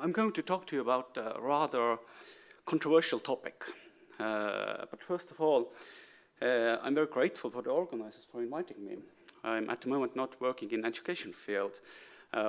I'm going to talk to you about a rather controversial topic. But first of all, I'm very grateful for the organizers for inviting me. I'm at the moment not working in education field,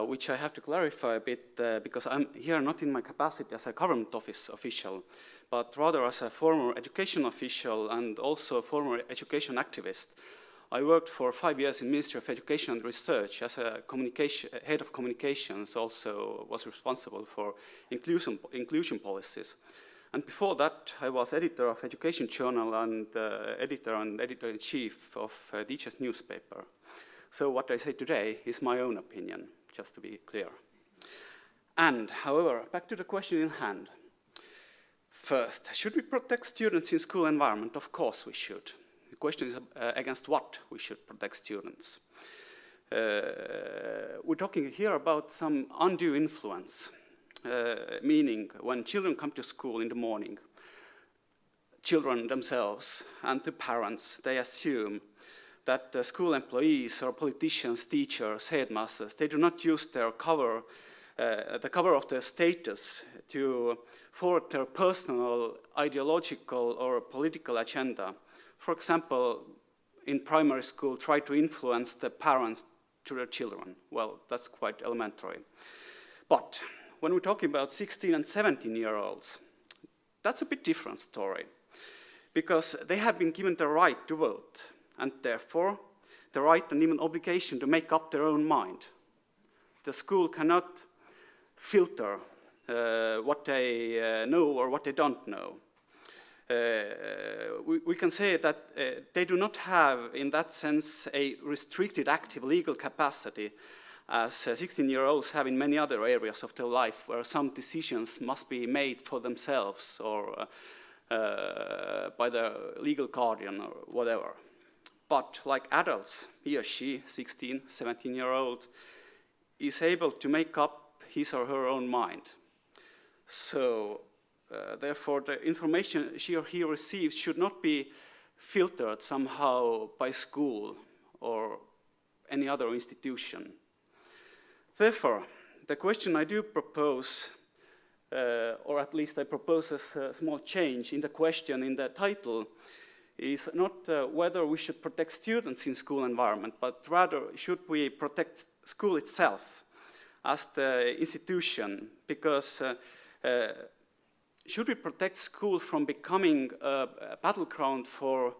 which I have to clarify a bit because I'm here not in my capacity as a government office official, but rather as a former education official and also a former education activist. I worked for 5 years in Ministry of Education and Research as a head of communications, also was responsible for inclusion policies. And before that, I was editor of Education Journal and editor-in-chief of Teacher's newspaper. So what I say today is my own opinion, just to be clear. And, however, back to the question in hand. First, should we protect students in school environment? Of course we should. The question is against what we should protect students. We're talking here about some undue influence, meaning when children come to school in the morning, children themselves and the parents, they assume that school employees or politicians, teachers, headmasters, they do not use their the cover of their status to forward their personal, ideological, or political agenda. For example, in primary school, try to influence the parents to their children. Well, that's quite elementary. But when we're talking about 16 and 17-year-olds, that's a bit different story, because they have been given the right to vote, and therefore the right and even obligation to make up their own mind. The school cannot filter what they know or what they don't know. We can say that they do not have, in that sense, a restricted active legal capacity as 16-year-olds have in many other areas of their life where some decisions must be made for themselves or by their legal guardian or whatever. But like adults, he or she, 16, 17-year-old, is able to make up his or her own mind. So, therefore, the information she or he receives should not be filtered somehow by school or any other institution. Therefore, the question I do propose, or at least I propose as a small change in the question in the title, is not whether we should protect students in school environment, but rather should we protect school itself as the institution, because should we protect school from becoming a battleground for,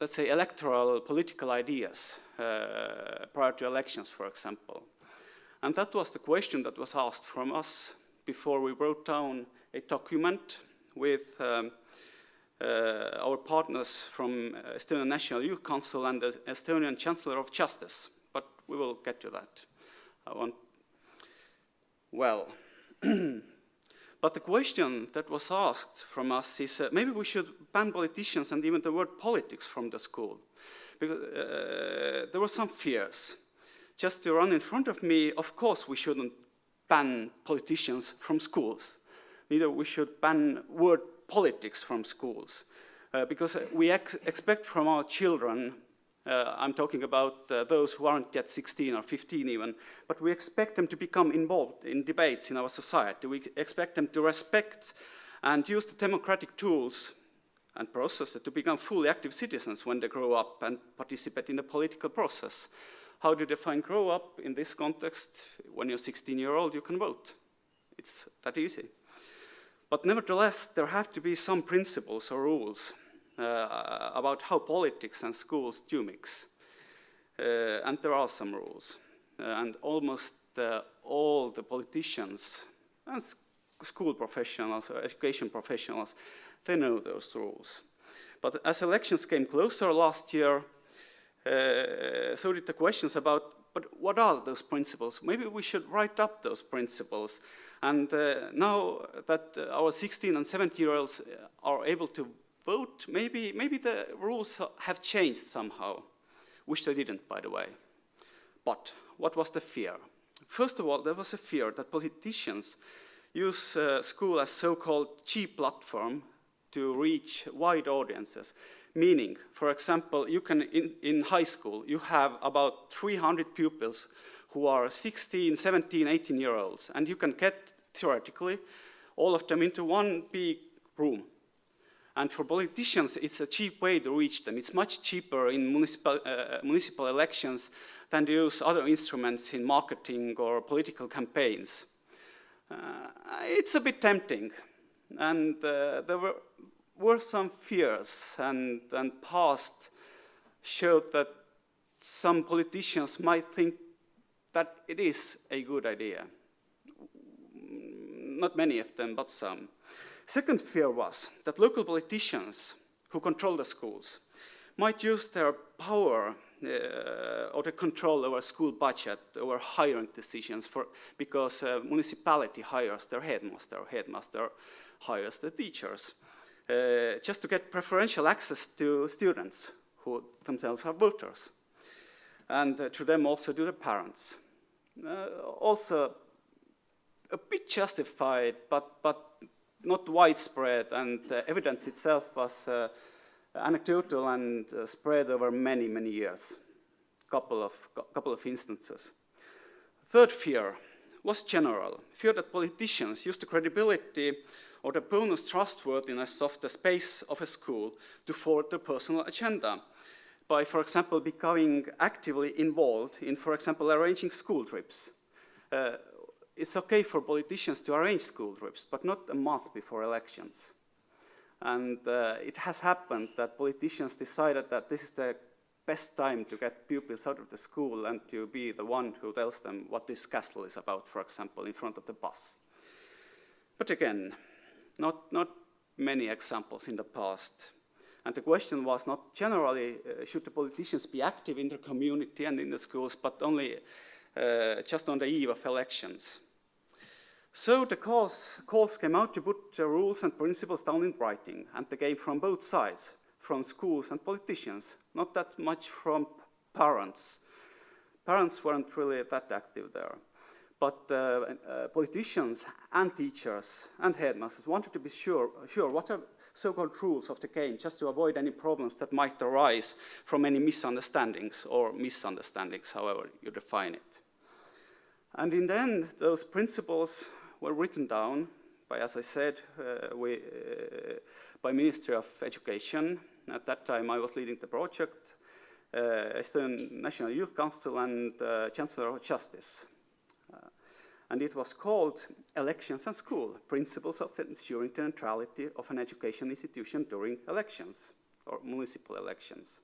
let's say, electoral political ideas prior to elections, for example? And that was the question that was asked from us before we wrote down a document with our partners from Estonian National Youth Council and the Estonian Chancellor of Justice. But we will get to that. Well, but the question that was asked from us is maybe we should ban politicians and even the word politics from the school. Because there were some fears. Just to run in front of me, of course we shouldn't ban politicians from schools. Neither we should ban word politics from schools. Because we expect from our children, I'm talking about those who aren't yet 16 or 15 even, but we expect them to become involved in debates in our society. We expect them to respect and use the democratic tools and processes to become fully active citizens when they grow up and participate in the political process. How do you define grow up in this context? When you're 16-year-old, you can vote. It's that easy. But nevertheless, there have to be some principles or rules about how politics and schools do mix. And there are some rules. And almost all the politicians and school professionals or education professionals, they know those rules. But as elections came closer last year, so did the questions about, but what are those principles? Maybe we should write up those principles. And now that our 16 and 17-year-olds are able to vote, maybe the rules have changed somehow, which they didn't, by the way. But what was the fear? First of all, there was a fear that politicians use school as so-called cheap platform to reach wide audiences. Meaning, for example, you can in high school, you have about 300 pupils who are 16, 17, 18-year-olds, and you can get, theoretically, all of them into one big room. And for politicians, it's a cheap way to reach them. It's much cheaper in municipal elections than to use other instruments in marketing or political campaigns. It's a bit tempting. And there were some fears, and past showed that some politicians might think that it is a good idea. Not many of them, but some. Second fear was that local politicians who control the schools might use their power or the control over school budget, over hiring decisions, because municipality hires their headmaster, or headmaster hires the teachers, just to get preferential access to students who themselves are voters, and to them also to the parents. Also a bit justified, but not widespread, and the evidence itself was anecdotal and spread over many, many years. Couple of instances. Third fear was general. Fear that politicians use the credibility or the bonus trustworthiness of the space of a school to forward their personal agenda by, for example, becoming actively involved in, for example, arranging school trips. It's okay for politicians to arrange school trips, but not a month before elections. And it has happened that politicians decided that this is the best time to get pupils out of the school and to be the one who tells them what this castle is about, for example, in front of the bus. But again, not many examples in the past. And the question was not generally, should the politicians be active in their community and in the schools, but only just on the eve of elections. So the calls came out to put the rules and principles down in writing, and they came from both sides, from schools and politicians, not that much from parents. Parents weren't really that active there. But politicians and teachers and headmasters wanted to be sure what are so-called rules of the game, just to avoid any problems that might arise from any misunderstandings, however you define it. And in the end, those principles were written down by, as I said, by Ministry of Education. At that time, I was leading the project, Estonian National Youth Council, and Chancellor of Justice. And it was called Elections and School, Principles of Ensuring the Neutrality of an Education Institution During Elections, or Municipal Elections.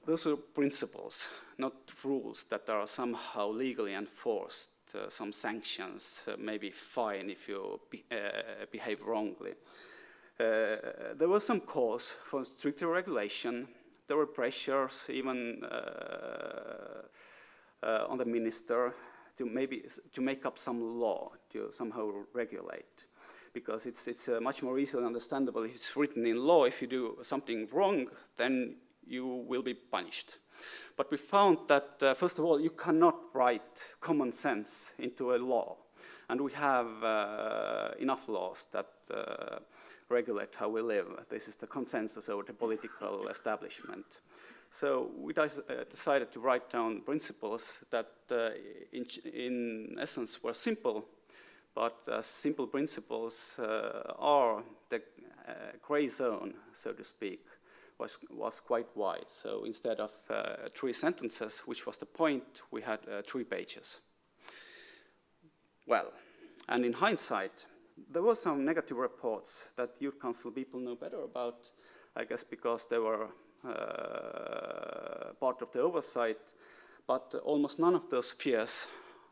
Those are principles, not rules that are somehow legally enforced, some sanctions, maybe fine if you behave wrongly. There were some calls for stricter regulation. There were pressures even on the minister to make up some law to somehow regulate, because it's much more easily understandable if it's written in law. If you do something wrong, then you will be punished. But we found that, first of all, you cannot write common sense into a law. And we have enough laws that regulate how we live. This is the consensus over the political establishment. So we decided to write down principles that in essence were simple, but simple principles are the gray zone, so to speak, was quite wide. So instead of 3 sentences, which was the point, we had 3 pages. Well, and in hindsight, there were some negative reports that Youth Council people know better about, I guess because they were part of the oversight, but almost none of those fears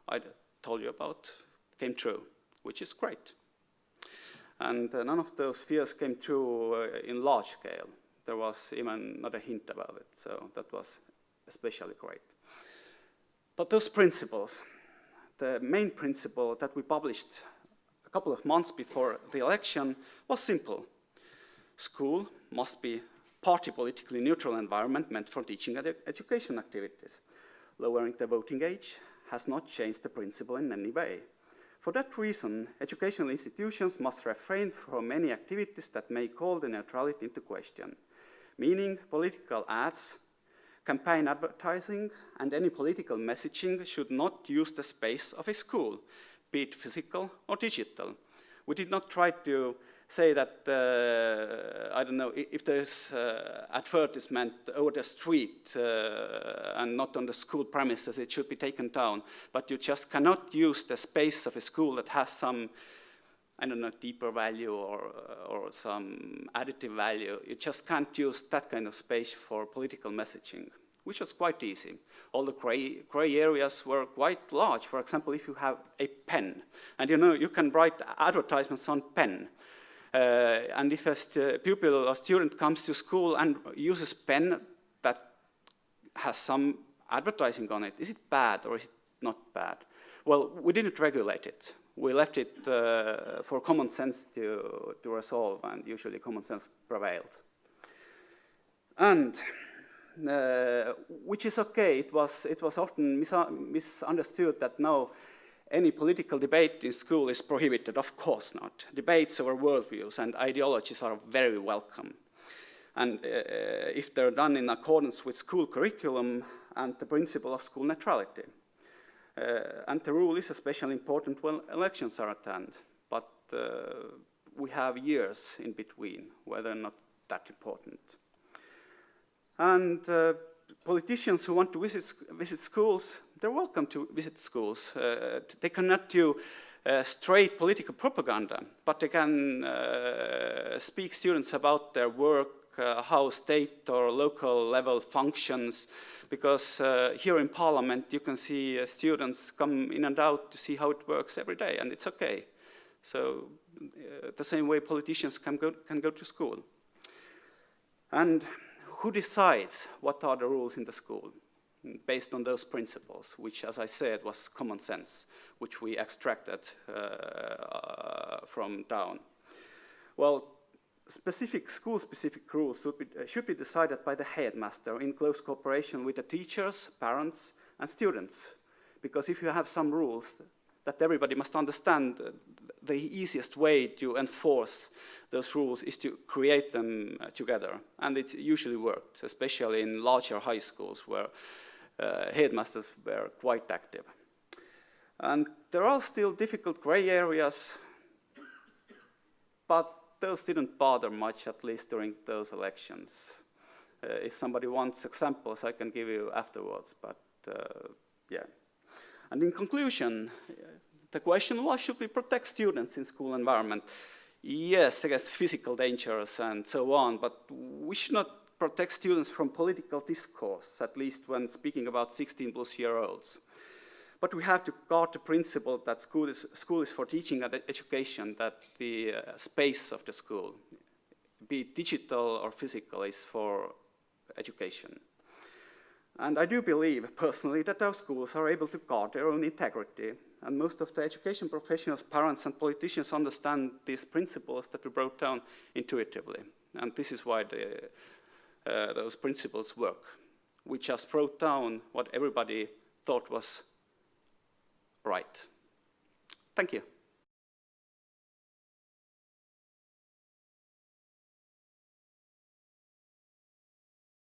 I told you about came true, which is great. And none of those fears came true in large scale. There was even not a hint about it, so that was especially great. But those principles, the main principle that we published a couple of months before the election was simple. School must be party politically neutral environment meant for teaching and education activities. Lowering the voting age has not changed the principle in any way. For that reason, educational institutions must refrain from any activities that may call the neutrality into question, meaning political ads, campaign advertising and any political messaging should not use the space of a school, be it physical or digital. We did not try to say that, I don't know, if there's advertisement over the street and not on the school premises, it should be taken down. But you just cannot use the space of a school that has some, I don't know, deeper value or some additive value. You just can't use that kind of space for political messaging, which was quite easy. All the gray areas were quite large. For example, if you have a pen, and you know, you can write advertisements on pen. And if a pupil or student comes to school and uses pen that has some advertising on it, is it bad or is it not bad? Well, we didn't regulate it. We left it for common sense to resolve, and usually common sense prevailed. And which is okay. It was often misunderstood that no, any political debate in school is prohibited. Of course not. Debates over worldviews and ideologies are very welcome. And if they're done in accordance with school curriculum and the principle of school neutrality. And the rule is especially important when elections are at hand. But we have years in between where they're not that important. And politicians who want to visit schools, they're welcome to visit schools. They cannot do straight political propaganda, but they can speak students about their work, how state or local level functions, because here in Parliament you can see students come in and out to see how it works every day, and it's okay. So the same way politicians can go to school. And who decides what are the rules in the school? Based on those principles, which, as I said, was common sense, which we extracted from down. Well, school-specific rules should be decided by the headmaster in close cooperation with the teachers, parents, and students. Because if you have some rules that everybody must understand, the easiest way to enforce those rules is to create them together. And it's usually worked, especially in larger high schools where headmasters were quite active. And there are still difficult gray areas, but those didn't bother much, at least during those elections. If somebody wants examples, I can give you afterwards, but yeah. And in conclusion, the question was, should we protect students in school environment? Yes, against physical dangers and so on, but we should not protect students from political discourse, at least when speaking about 16-plus-year-olds. But we have to guard the principle that school is for teaching and education, that the space of the school, be it digital or physical, is for education. And I do believe, personally, that our schools are able to guard their own integrity, and most of the education professionals, parents, and politicians understand these principles that we brought down intuitively. And this is why those principles work. We just wrote down what everybody thought was right. Thank you.